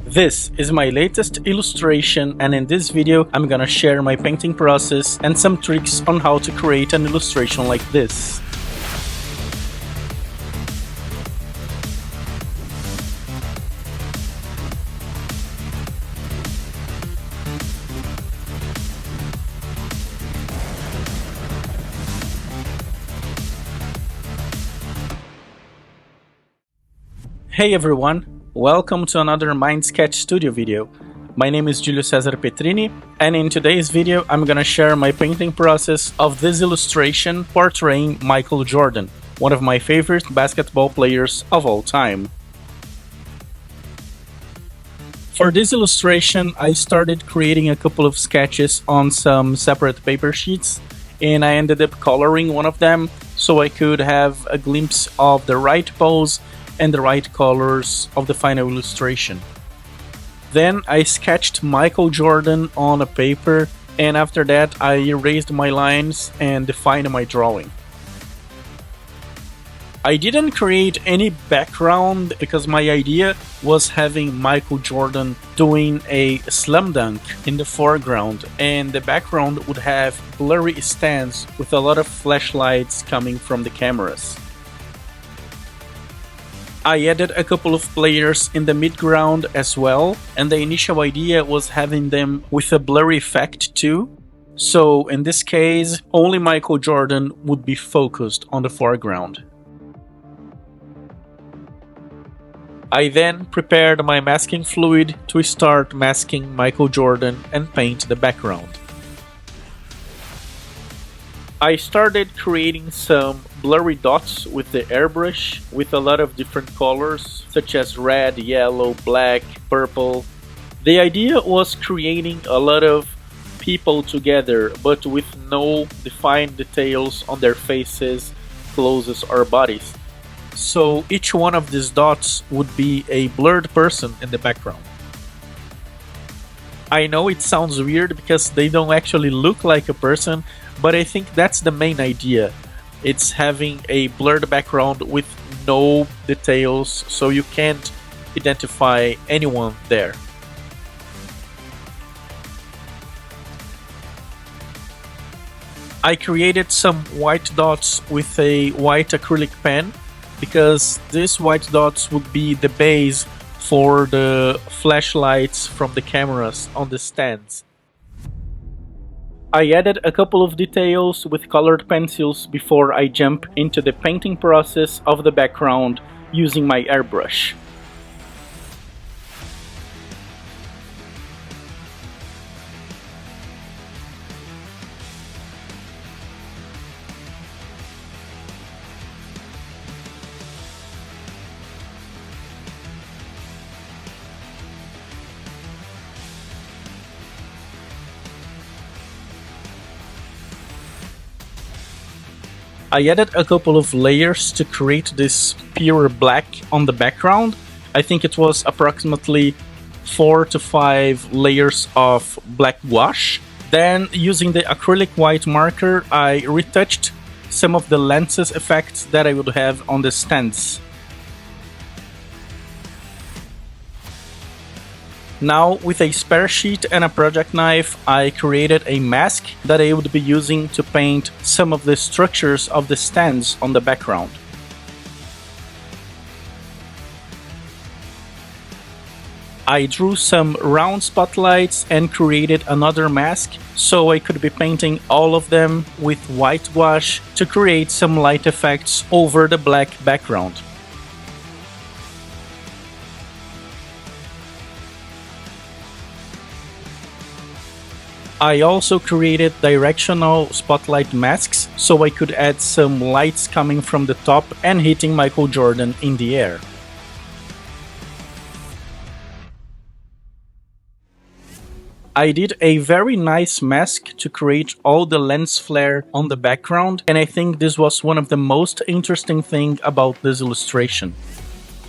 This is my latest illustration, and in this video I'm gonna share my painting process and some tricks on how to create an illustration like this. Hey everyone! Welcome to another Mindsketch Studio video. My name is 𝗪𝗪𝗻𝗂𝘃, and in today's video I'm gonna share my painting process of this illustration portraying Michael Jordan, one of my favorite basketball players of all time. For this illustration, I started creating a couple of sketches on some separate paper sheets, and I ended up coloring one of them so I could have a glimpse of the right pose and the right colors of the final illustration. Then I sketched Michael Jordan on a paper, and after that I erased my lines and defined my drawing. I didn't create any background because my idea was having Michael Jordan doing a slam dunk in the foreground, and the background would have blurry stands with a lot of flashlights coming from the cameras. I added a couple of players in the midground as well, and the initial idea was having them with a blurry effect too. So in this case, only Michael Jordan would be focused on the foreground. I then prepared my masking fluid to start masking Michael Jordan and paint the background. I started creating some blurry dots with the airbrush with a lot of different colors such as red, yellow, black, purple. The idea was creating a lot of people together but with no defined details on their faces, clothes or bodies. So each one of these dots would be a blurred person in the background. I know it sounds weird because they don't actually look like a person, but I think that's the main idea. It's having a blurred background with no details, so you can't identify anyone there. I created some white dots with a white acrylic pen because these white dots would be the base for the flashlights from the cameras on the stands. I added a couple of details with colored pencils before I jump into the painting process of the background using my airbrush. I added a couple of layers to create this pure black on the background. I think it was approximately 4 to 5 layers of black gouache. Then, using the acrylic white marker, I retouched some of the lenses effects that I would have on the stands. Now, with a spare sheet and a project knife, I created a mask that I would be using to paint some of the structures of the stands on the background. I drew some round spotlights and created another mask so I could be painting all of them with white gouache to create some light effects over the black background. I also created directional spotlight masks so I could add some lights coming from the top and hitting Michael Jordan in the air. I did a very nice mask to create all the lens flare on the background, and I think this was one of the most interesting things about this illustration.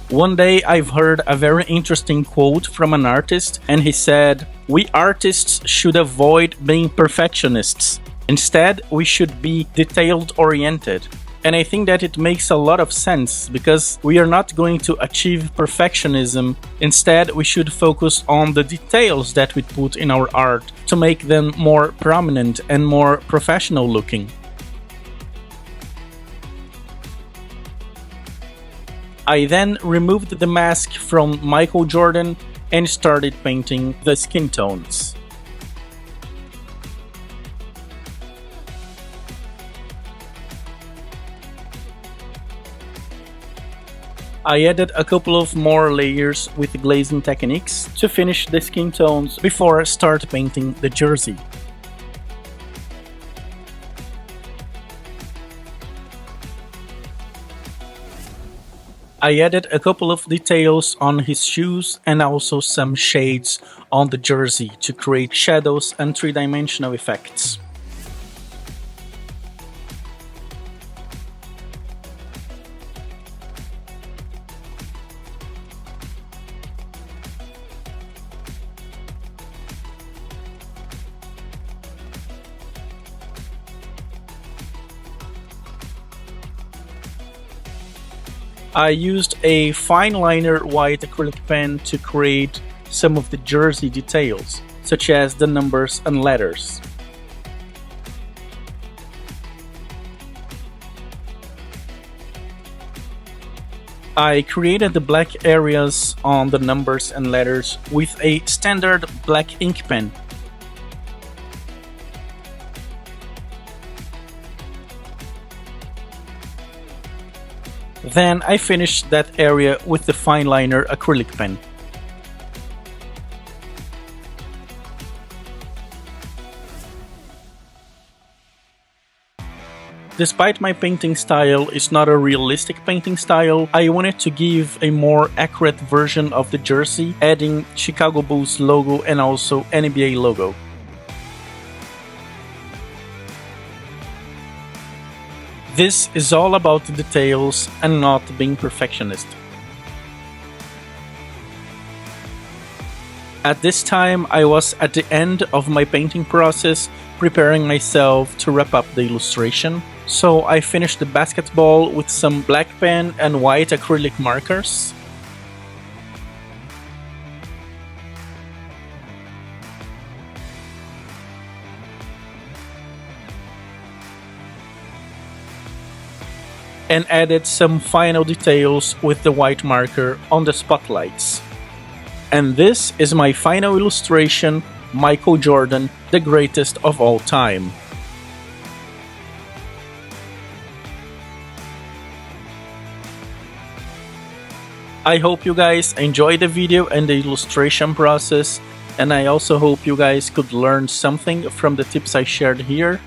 One day I've heard a very interesting quote from an artist, and he said, "We artists should avoid being perfectionists. Instead, we should be detailed-oriented." And I think that it makes a lot of sense, because we are not going to achieve perfectionism. Instead, we should focus on the details that we put in our art to make them more prominent and more professional looking. I then removed the mask from Michael Jordan and started painting the skin tones. I added a couple of more layers with glazing techniques to finish the skin tones before I start painting the jersey. I added a couple of details on his shoes and also some shades on the jersey to create shadows and three-dimensional effects. I used a fine liner white acrylic pen to create some of the jersey details, such as the numbers and letters. I created the black areas on the numbers and letters with a standard black ink pen. Then I finished that area with the fine liner acrylic pen. Despite my painting style is not a realistic painting style, I wanted to give a more accurate version of the jersey, adding Chicago Bulls logo and also NBA logo. This is all about the details and not being perfectionist. At this time, I was at the end of my painting process, preparing myself to wrap up the illustration. So I finished the basketball with some black pen and white acrylic markers. And added some final details with the white marker on the spotlights. And this is my final illustration, Michael Jordan, the greatest of all time. I hope you guys enjoyed the video and the illustration process, and I also hope you guys could learn something from the tips I shared here.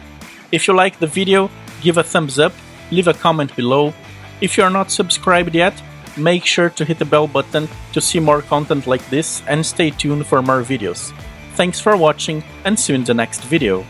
If you liked the video, give a thumbs up, leave a comment below. If you are not subscribed yet, make sure to hit the bell button to see more content like this and stay tuned for more videos. Thanks for watching and see you in the next video.